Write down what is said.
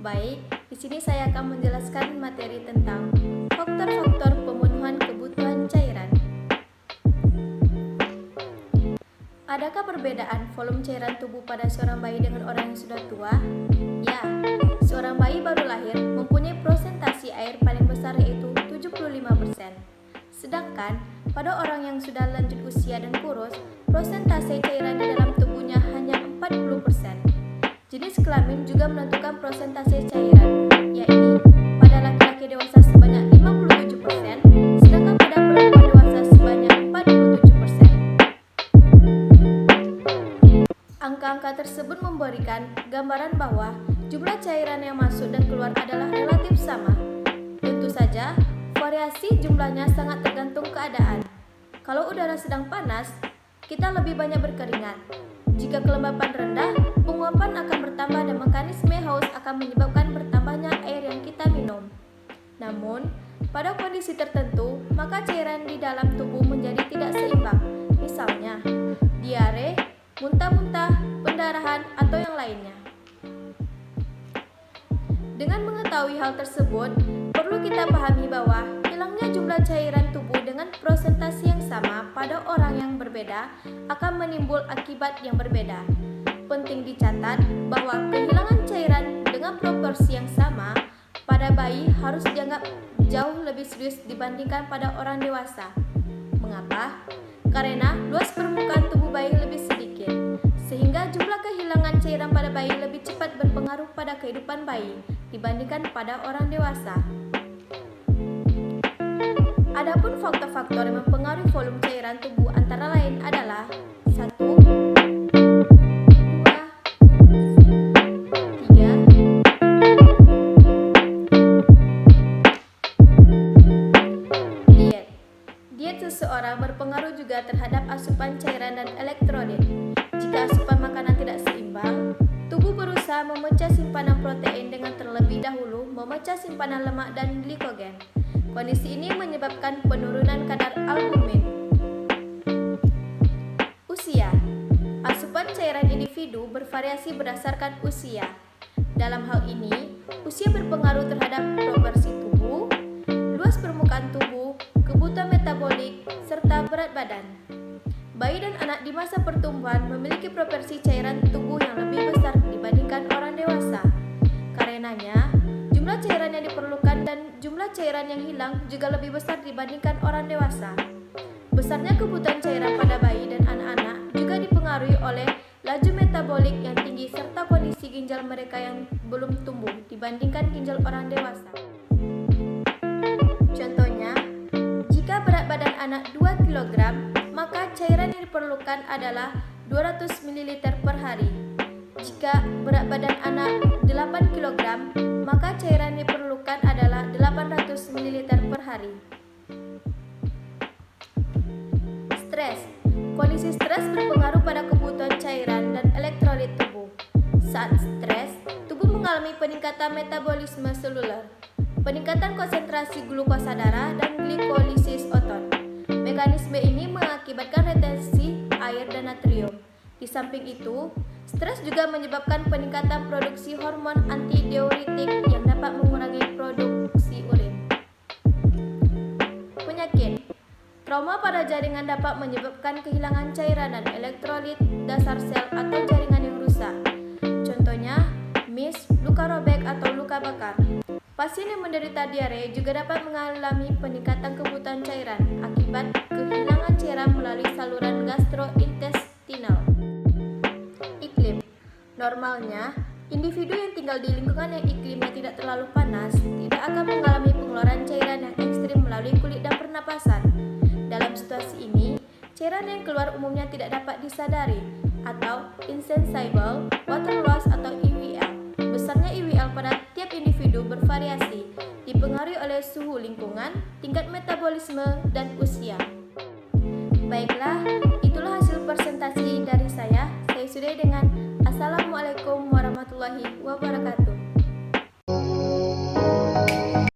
Baik, di sini saya akan menjelaskan materi tentang faktor-faktor pemenuhan kebutuhan cairan. Adakah perbedaan volume cairan tubuh pada seorang bayi dengan orang yang sudah tua? Ya, seorang bayi baru lahir mempunyai prosentasi air paling besar yaitu 75%. Sedangkan pada orang yang sudah lanjut usia dan kurus, prosentase cairan di dalam tubuhnya hanya 40%. Jenis kelamin juga menentukan prosentase cairan, yaitu pada laki-laki dewasa sebanyak 57%, sedangkan pada perempuan dewasa sebanyak 47%. Angka-angka tersebut memberikan gambaran bahwa jumlah cairan yang masuk dan keluar adalah relatif sama. Tentu saja, variasi jumlahnya sangat tergantung keadaan. Kalau udara sedang panas, kita lebih banyak berkeringat. Jika kelembapan rendah, penguapan akan bertambah dan mekanisme haus akan menyebabkan bertambahnya air yang kita minum. Namun, pada kondisi tertentu, maka cairan di dalam tubuh menjadi tidak seimbang. Misalnya, diare, muntah-muntah, pendarahan, atau yang lainnya. Dengan mengetahui hal tersebut, perlu kita pahami bahwa hilangnya jumlah cairan tubuh dengan prosentase yang sama pada orang yang berbeda akan menimbul akibat yang berbeda. Penting dicatat bahwa kehilangan cairan dengan proporsi yang sama pada bayi harus dianggap jauh lebih serius dibandingkan pada orang dewasa. Mengapa? Karena luas permukaan tubuh bayi lebih sedikit, sehingga jumlah kehilangan cairan pada bayi lebih cepat berpengaruh pada kehidupan bayi dibandingkan pada orang dewasa. Adapun faktor-faktor yang mempengaruhi volume cairan tubuh antara lain adalah 1, 2, 3, diet. Diet seseorang berpengaruh juga terhadap asupan cairan dan elektrolit. Jika asupan makanan tidak seimbang, tubuh berusaha memecah simpanan protein dengan terlebih dahulu memecah simpanan lemak dan glikogen. Kondisi ini menyebabkan penurunan kadar albumin. Usia. Asupan cairan individu bervariasi berdasarkan usia. Dalam hal ini, usia berpengaruh terhadap proporsi tubuh, luas permukaan tubuh, kebutuhan metabolik, serta berat badan. Bayi dan anak di masa pertumbuhan memiliki proporsi cairan tubuh yang lebih besar dibandingkan orang dewasa. Karenanya, jumlah cairan yang diperlukan dan jumlah cairan yang hilang juga lebih besar dibandingkan orang dewasa. Besarnya kebutuhan cairan pada bayi dan anak-anak juga dipengaruhi oleh laju metabolik yang tinggi serta kondisi ginjal mereka yang belum tumbuh dibandingkan ginjal orang dewasa. Contohnya, jika berat badan anak 2 kg, maka cairan yang diperlukan adalah 200 ml per hari. Jika berat badan anak 8 kg, maka cairan yang diperlukan adalah 800 ml per hari. Stres. Kondisi stres berpengaruh pada kebutuhan cairan dan elektrolit tubuh. Saat stres, tubuh mengalami peningkatan metabolisme seluler, peningkatan konsentrasi glukosa darah, dan glikolisis otot. Mekanisme ini mengakibatkan retensi air dan natrium. Di samping itu, stres juga menyebabkan peningkatan produksi hormon antidiuretik yang dapat mengurangi produksi urin. Penyakit. Trauma pada jaringan dapat menyebabkan kehilangan cairan dan elektrolit dasar sel atau jaringan yang rusak. Contohnya, MIS, luka robek atau luka bakar. Pasien yang menderita diare juga dapat mengalami peningkatan kebutuhan cairan akibat kehilangan cairan melalui saluran gastrointestinal. Iklim. Normalnya, individu yang tinggal di lingkungan yang iklimnya tidak terlalu panas tidak akan mengalami pengeluaran cairan yang ekstrim melalui kulit dan pernapasan. Dalam situasi ini, cairan yang keluar umumnya tidak dapat disadari atau insensible water loss atau IWL. Besarnya IWL pada tiap individu bervariasi, dipengaruhi oleh suhu lingkungan, tingkat metabolisme, dan usia. Baiklah, itulah hasil presentasi dari saya. Saya sudahi dengan Assalamualaikum warahmatullahi wabarakatuh.